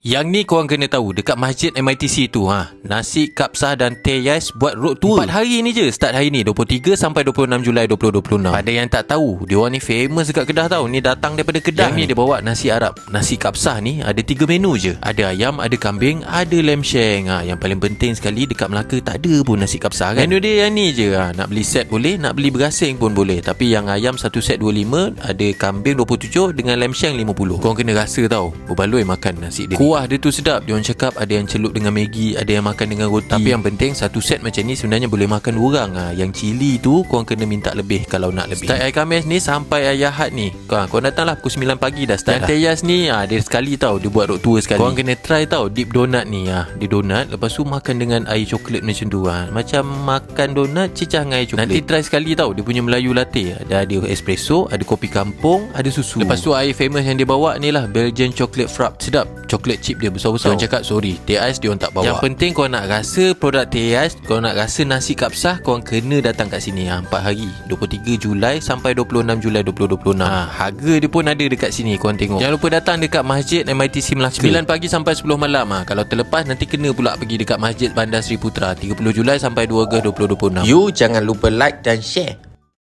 Yang ni korang kena tahu, dekat masjid MITC tu nasi kapsah dan teh ais buat road tour 4 hari ni je. Start hari ni 23 sampai 26 Julai 2026. Pada yang tak tahu, dia orang ni famous dekat Kedah tau. Ni datang daripada Kedah. Yang ni dia bawa nasi Arab. Nasi kapsah ni ada 3 menu je. Ada ayam, ada kambing, ada lamb shank. Yang paling penting sekali, dekat Melaka tak ada pun nasi kapsah kan. Menu dia yang ni je. Nak beli set boleh, nak beli berasing pun boleh. Tapi yang ayam satu set 25, ada kambing 27 dengan lamb shank 50. Korang kena rasa tau, berbaloi makan nasi dia. Kuah dia tu sedap. Dia orang cakap ada yang celup dengan Maggi, ada yang makan dengan roti. Tapi yang penting satu set macam ni sebenarnya boleh makan 2 orang. Yang cili tu korang kena minta lebih kalau nak lebih. Start hari Khamis ni sampai hari Ahad ni. Korang datanglah pukul 9 pagi dah start. Dan teh ais ni dia sekali tau, dia buat road tour sekali. Korang kena try tau dip donut ni. Dia donut lepas tu makan dengan air coklat macam tu. Macam makan donut cecah dengan air coklat. Nanti try sekali tau, dia punya Melayu latte. Ada espresso, ada kopi kampung, ada susu. Lepas tu air famous yang dia bawa ni lah, Belgian chocolate frap. Sedap. Chocolate chip dia besar-besar. Diorang cakap sorry, teh ais diorang tak bawa. Yang penting korang nak rasa produk teh ais, korang nak rasa nasi kapsah, korang kena datang kat sini 4 hari 23 Julai sampai 26 Julai 2026. Harga dia pun ada dekat sini, korang tengok. Jangan lupa datang dekat Masjid MITC Melaka 9 pagi sampai 10 malam. Kalau terlepas nanti kena pula pergi dekat Masjid Bandar Seri Putra 30 Julai sampai 2 Ogos 2026. You jangan lupa like dan share.